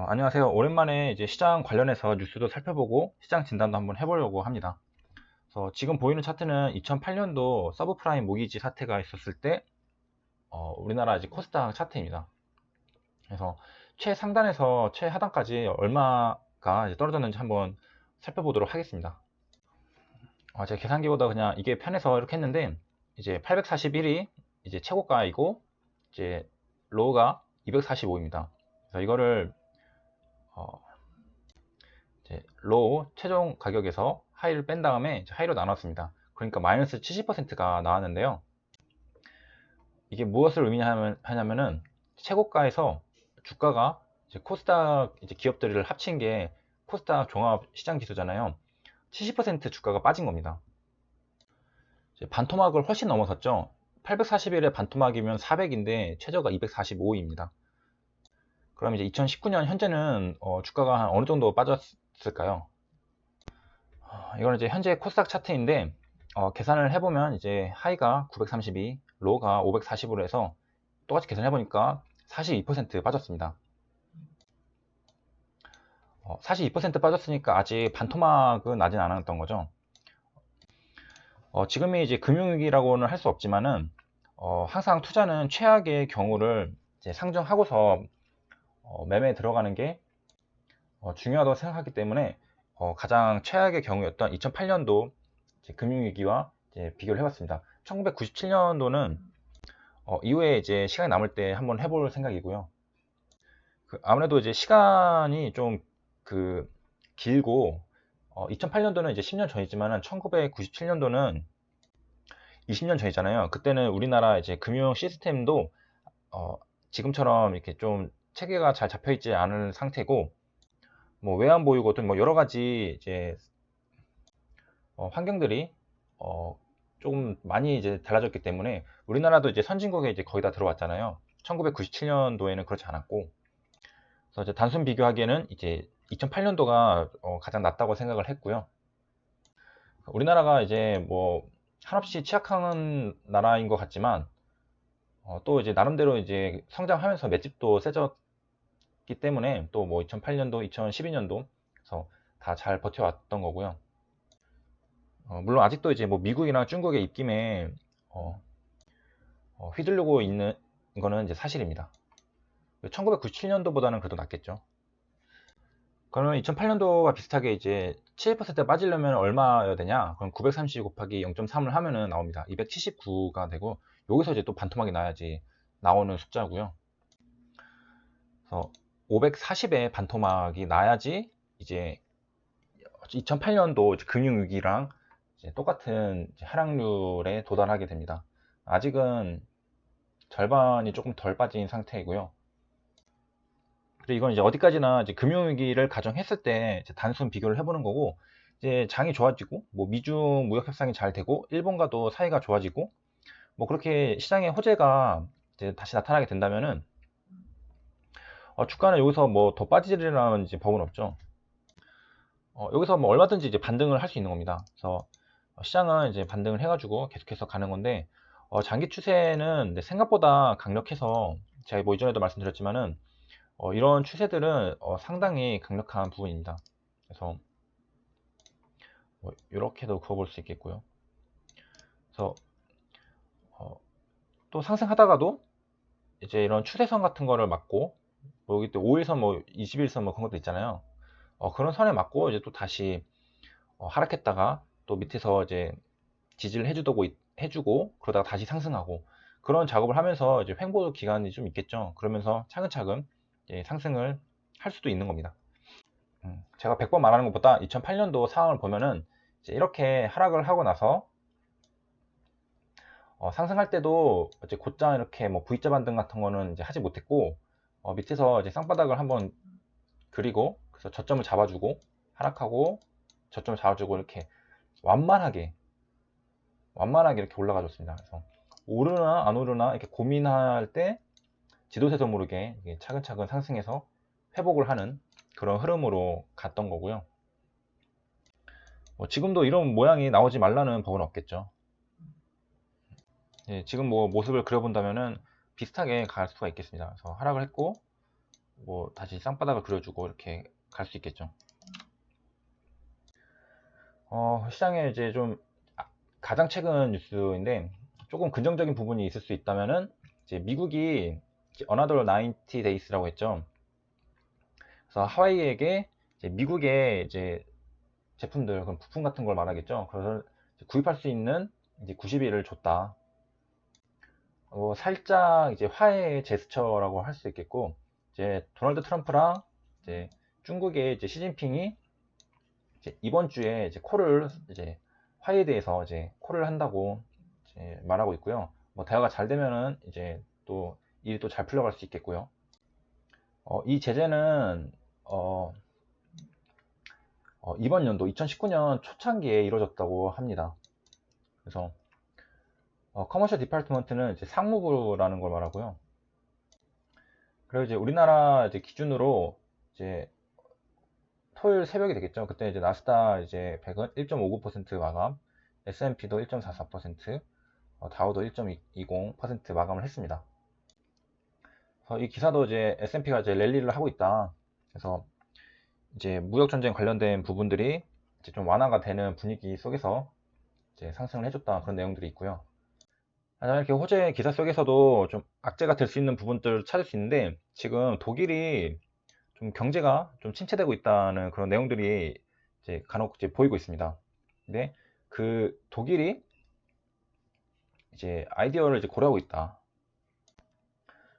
안녕하세요. 오랜만에 이제 시장 관련해서 뉴스도 살펴보고 시장 진단도 한번 해보려고 합니다. 그래서 지금 보이는 차트는 2008년도 서브프라임 모기지 사태가 있었을 때 우리나라 이제 코스닥 차트입니다. 그래서 최상단에서 최하단까지 얼마가 이제 떨어졌는지 한번 살펴보도록 하겠습니다. 제 계산기보다 그냥 이게 편해서 이렇게 했는데 이제 841이 이제 최고가이고 이제 로우가 245입니다. 그래서 이거를 이제 로우 최종 가격에서 하이를 뺀 다음에 이제 하이로 나눴습니다. 그러니까 마이너스 70%가 나왔는데요. 이게 무엇을 의미하냐면은 최고가에서 주가가 이제 코스닥 이제 기업들을 합친 게 코스닥 종합 시장 지수잖아요. 70% 주가가 빠진 겁니다. 반토막을 훨씬 넘어섰죠. 841의 반토막이면 400인데 최저가 245입니다. 그럼 이제 2019년 현재는 주가가 한 어느 정도 빠졌을까요? 이거는 이제 현재 코스닥 차트인데 계산을 해보면 이제 하이가 932, 로우가 540으로 해서 똑같이 계산해 보니까 42% 빠졌습니다. 42% 빠졌으니까 아직 반토막은 나진 않았던 거죠. 지금이 이제 금융위기라고는 할 수 없지만은 항상 투자는 최악의 경우를 이제 상정하고서 매매에 들어가는 게 중요하다고 생각하기 때문에 가장 최악의 경우였던 2008년도 금융위기와 이제 비교를 해봤습니다. 1997년도는 이후에 이제 시간이 남을 때 한번 해볼 생각이고요. 아무래도 이제 시간이 좀 길고 2008년도는 이제 10년 전이지만은 1997년도는 20년 전이잖아요. 그때는 우리나라 이제 금융 시스템도 지금처럼 이렇게 좀 체계가 잘 잡혀 있지 않은 상태고 뭐 외환 보유고 등 뭐 여러 가지 이제 환경들이 조금 많이 이제 달라졌기 때문에 우리나라도 이제 선진국에 이제 거의 다 들어왔잖아요. 1997년도에는 그렇지 않았고, 그래서 이제 단순 비교하기에는 이제 2008년도가 가장 낫다고 생각을 했고요. 우리나라가 이제 뭐 한없이 취약한 나라인 것 같지만 또 이제 나름대로 이제 성장하면서 맷집도 세졌기 때문에 또 뭐 2008년도, 2012년도 그래서 다 잘 버텨왔던 거고요. 물론 아직도 이제 뭐 미국이나 중국의 입김에 휘둘리고 있는 거는 이제 사실입니다. 1997년도보다는 그래도 낫겠죠. 그러면 2008년도와 비슷하게 이제 7% 빠지려면 얼마여야 되냐? 그럼 930 곱하기 0.3을 하면은 나옵니다. 279가 되고 여기서 이제 또 반토막이 나야지 나오는 숫자고요. 그래서 540의 반토막이 나야지 이제 2008년도 금융위기랑 이제 똑같은 이제 하락률에 도달하게 됩니다. 아직은 절반이 조금 덜 빠진 상태이고요. 그리고 이건 이제 어디까지나 이제 금융위기를 가정했을 때 이제 단순 비교를 해보는 거고, 이제 장이 좋아지고, 뭐 미중 무역 협상이 잘 되고, 일본과도 사이가 좋아지고, 뭐 그렇게 시장의 호재가 이제 다시 나타나게 된다면은 주가는 여기서 뭐 더 빠지리라는 이제 법은 없죠. 여기서 뭐 얼마든지 이제 반등을 할 수 있는 겁니다. 그래서 시장은 이제 반등을 해가지고 계속해서 가는 건데, 장기 추세는 생각보다 강력해서 제가 뭐 이전에도 말씀드렸지만은 이런 추세들은 상당히 강력한 부분입니다. 그래서 뭐 이렇게도 그어볼 수 있겠고요. 그래서 또 상승하다가도 이제 이런 추세선 같은 거를 맞고 뭐 여기 또 5일선 뭐 21선 뭐 그런 것도 있잖아요. 그런 선에 맞고 이제 또 다시 하락했다가 또 밑에서 이제 지지를 해주고 그러다가 다시 상승하고 그런 작업을 하면서 이제 횡보 기간이 좀 있겠죠. 그러면서 차근차근 상승을 할 수도 있는 겁니다. 제가 100번 말하는 것보다 2008년도 상황을 보면은 이제 이렇게 하락을 하고 나서 상승할 때도 이제 곧장 이렇게 뭐 V자 반등 같은 거는 이제 하지 못했고 밑에서 이제 쌍바닥을 한번 그리고 그래서 저점을 잡아주고 하락하고 저점을 잡아주고 이렇게 완만하게 이렇게 올라가 줬습니다. 그래서 오르나 안 오르나 이렇게 고민할 때 지도세도 모르게 차근차근 상승해서 회복을 하는 그런 흐름으로 갔던 거고요. 지금도 이런 모양이 나오지 말라는 법은 없겠죠. 지금 뭐 모습을 그려본다면은 비슷하게 갈 수가 있겠습니다. 그래서 하락을 했고 뭐 다시 쌍바닥을 그려주고 이렇게 갈 수 있겠죠. 시장에 이제 좀 가장 최근 뉴스인데 조금 긍정적인 부분이 있을 수 있다면은 이제 미국이 이제 Another 90 Days라고 했죠. 그래서 하와이에게 이제 미국의 이제 제품들, 그럼 부품 같은 걸 말하겠죠. 그래서 구입할 수 있는 이제 90일을 줬다. 살짝 이제 화해의 제스처라고 할 수 있겠고, 이제 도널드 트럼프랑 이제 중국의 이제 시진핑이 이제 이번 주에 이제 콜을 이제 화해에 대해서 이제 콜을 한다고 이제 말하고 있고요. 뭐 대화가 잘 되면은 이제 또 일이 또 잘 풀려갈 수 있겠고요. 이 제재는 이번 연도 2019년 초창기에 이루어졌다고 합니다. 그래서 커머셜 디파트먼트는 이제 상무부라는 걸 말하고요. 그리고 이제 우리나라 이제 기준으로 이제 토요일 새벽이 되겠죠. 그때 이제 나스닥 이제 100은 1.59% 마감, S&P도 1.44%, 다우도 1.20% 마감을 했습니다. 그래서 이 기사도 이제 S&P가 이제 랠리를 하고 있다. 그래서 이제 무역 전쟁 관련된 부분들이 이제 좀 완화가 되는 분위기 속에서 이제 상승을 해줬다, 그런 내용들이 있고요. 하지만 이렇게 호재 기사 속에서도 좀 악재가 될 수 있는 부분들을 찾을 수 있는데, 지금 독일이 좀 경제가 좀 침체되고 있다는 그런 내용들이 이제 간혹 이제 보이고 있습니다. 근데 그 독일이 이제 아이디어를 이제 고려하고 있다.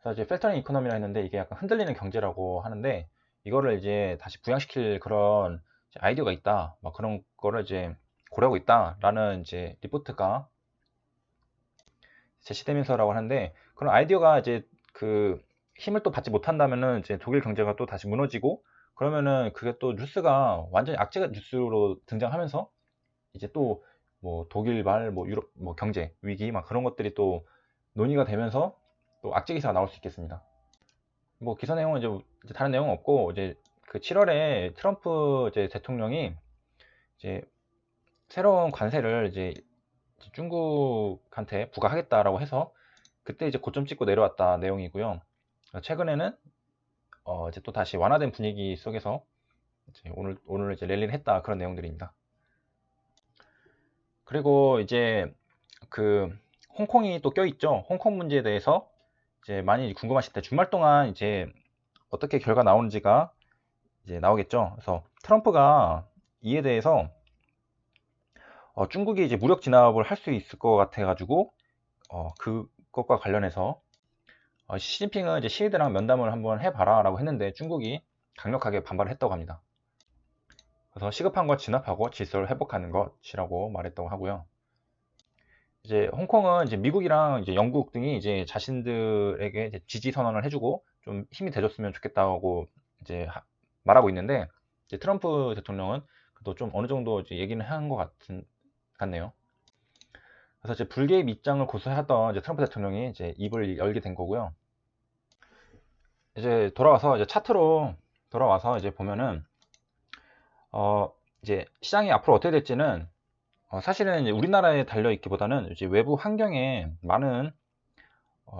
그래서 이제 필터링 이코노미라 했는데, 이게 약간 흔들리는 경제라고 하는데, 이거를 이제 다시 부양시킬 그런 아이디어가 있다, 막 그런 거를 이제 고려하고 있다라는 이제 리포트가 제시되면서라고 하는데, 그런 아이디어가 이제 그 힘을 또 받지 못한다면은 이제 독일 경제가 또 다시 무너지고, 그러면은 그게 또 뉴스가 완전히 악재 뉴스로 등장하면서 이제 또 뭐 독일 말 뭐 유럽 뭐 경제 위기 막 그런 것들이 또 논의가 되면서 또 악재 기사가 나올 수 있겠습니다. 뭐 기사 내용은 이제 다른 내용은 없고, 이제 그 7월에 트럼프 이제 대통령이 이제 새로운 관세를 이제 중국한테 부과하겠다라고 해서 그때 이제 고점 찍고 내려왔다 내용이고요. 최근에는 이제 또 다시 완화된 분위기 속에서 이제 오늘 이제 랠리를 했다, 그런 내용들입니다. 그리고 이제 그 홍콩이 또 껴있죠. 홍콩 문제에 대해서 이제 많이 궁금하실 때 주말 동안 이제 어떻게 결과 나오는지가 이제 나오겠죠. 그래서 트럼프가 이에 대해서 중국이 이제 무력 진압을 할 수 있을 것 같아 가지고 그것과 관련해서 시진핑은 이제 시위대랑 면담을 한번 해봐라 라고 했는데, 중국이 강력하게 반발을 했다고 합니다. 그래서 시급한 것 진압하고 질서를 회복하는 것이라고 말했다고 하고요. 이제 홍콩은 이제 미국이랑 이제 영국 등이 이제 자신들에게 이제 지지 선언을 해주고 좀 힘이 돼줬으면 좋겠다고 이제 말하고 있는데, 이제 트럼프 대통령은 그래도 좀 어느 정도 이제 얘기는 한 것 같네요. 그래서 이제 불개입 입장을 고수하던 이제 트럼프 대통령이 이제 입을 열게 된 거고요. 이제 돌아와서 이제 차트로 돌아와서 이제 보면은 이제 시장이 앞으로 어떻게 될지는 사실은 이제 우리나라에 달려 있기보다는 이제 외부 환경에 많은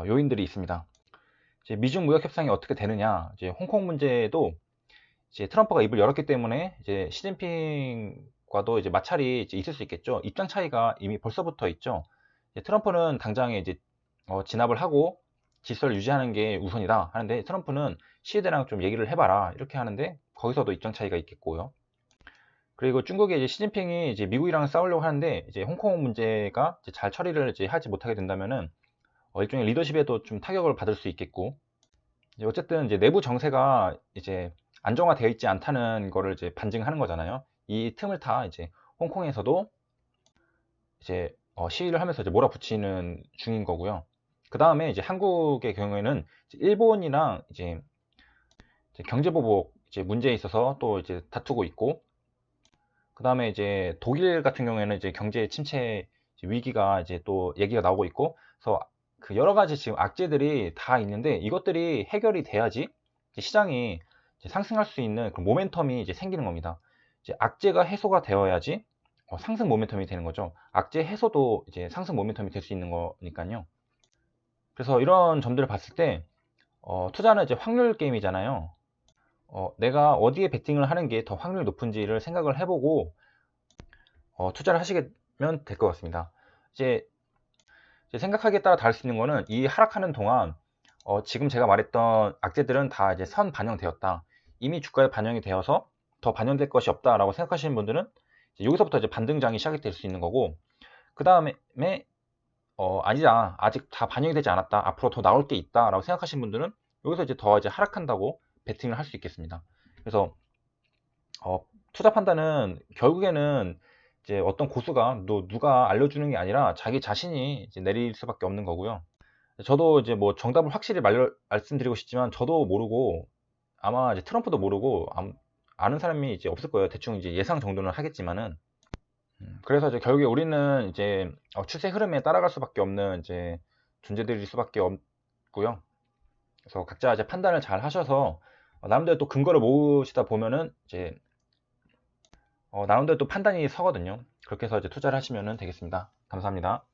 요인들이 있습니다. 이제 미중 무역 협상이 어떻게 되느냐, 이제 홍콩 문제도 이제 트럼프가 입을 열었기 때문에 이제 시진핑과도 이제 마찰이 이제 있을 수 있겠죠. 입장 차이가 이미 벌써부터 있죠. 이제 트럼프는 당장에 이제 진압을 하고 질서를 유지하는 게 우선이다 하는데, 트럼프는 시위대랑 좀 얘기를 해봐라 이렇게 하는데, 거기서도 입장 차이가 있겠고요. 그리고 중국의 이제 시진핑이 이제 미국이랑 싸우려고 하는데, 이제 홍콩 문제가 이제 잘 처리를 이제 하지 못하게 된다면은 일종의 리더십에도 좀 타격을 받을 수 있겠고, 이제 어쨌든 이제 내부 정세가 이제 안정화되어 있지 않다는 거를 이제 반증하는 거잖아요. 이 틈을 타 이제 홍콩에서도 이제 시위를 하면서 이제 몰아붙이는 중인 거고요. 그 다음에 이제 한국의 경우에는 이제 일본이랑 이제 경제보복 이제 문제에 있어서 또 이제 다투고 있고, 그 다음에 이제 독일 같은 경우에는 이제 경제 침체 위기가 이제 또 얘기가 나오고 있고, 그래서 그 여러 가지 지금 악재들이 다 있는데, 이것들이 해결이 돼야지 이제 시장이 이제 상승할 수 있는 그 모멘텀이 이제 생기는 겁니다. 이제 악재가 해소가 되어야지 상승 모멘텀이 되는 거죠. 악재 해소도 이제 상승 모멘텀이 될 수 있는 거니까요. 그래서 이런 점들을 봤을 때 투자는 이제 확률 게임이잖아요. 내가 어디에 베팅을 하는 게 더 확률이 높은지를 생각을 해보고 투자를 하시면 될 것 같습니다. 이제 생각하기에 따라 다를 수 있는 거는, 이 하락하는 동안 지금 제가 말했던 악재들은 다 이제 선 반영되었다, 이미 주가에 반영이 되어서 더 반영될 것이 없다라고 생각하시는 분들은 이제 여기서부터 이제 반등장이 시작이 될 수 있는 거고, 그 다음에 아니다, 아직 다 반영이 되지 않았다, 앞으로 더 나올 게 있다 라고 생각하시는 분들은 여기서 이제 더 이제 하락한다고 베팅을 할 수 있겠습니다. 그래서 투자 판단은 결국에는 이제 어떤 고수가 누가 알려주는 게 아니라 자기 자신이 이제 내릴 수밖에 없는 거고요. 저도 이제 뭐 정답을 확실히 말씀드리고 싶지만, 저도 모르고, 아마 이제 트럼프도 모르고, 아는 사람이 이제 없을 거예요. 대충 이제 예상 정도는 하겠지만은. 그래서 이제 결국에 우리는 이제 추세 흐름에 따라갈 수밖에 없는 이제 존재들일 수밖에 없고요. 그래서 각자 이제 판단을 잘 하셔서 나름대로 또 근거를 모으시다 보면은 이제 나름대로 또 판단이 서거든요. 그렇게 해서 이제 투자를 하시면 되겠습니다. 감사합니다.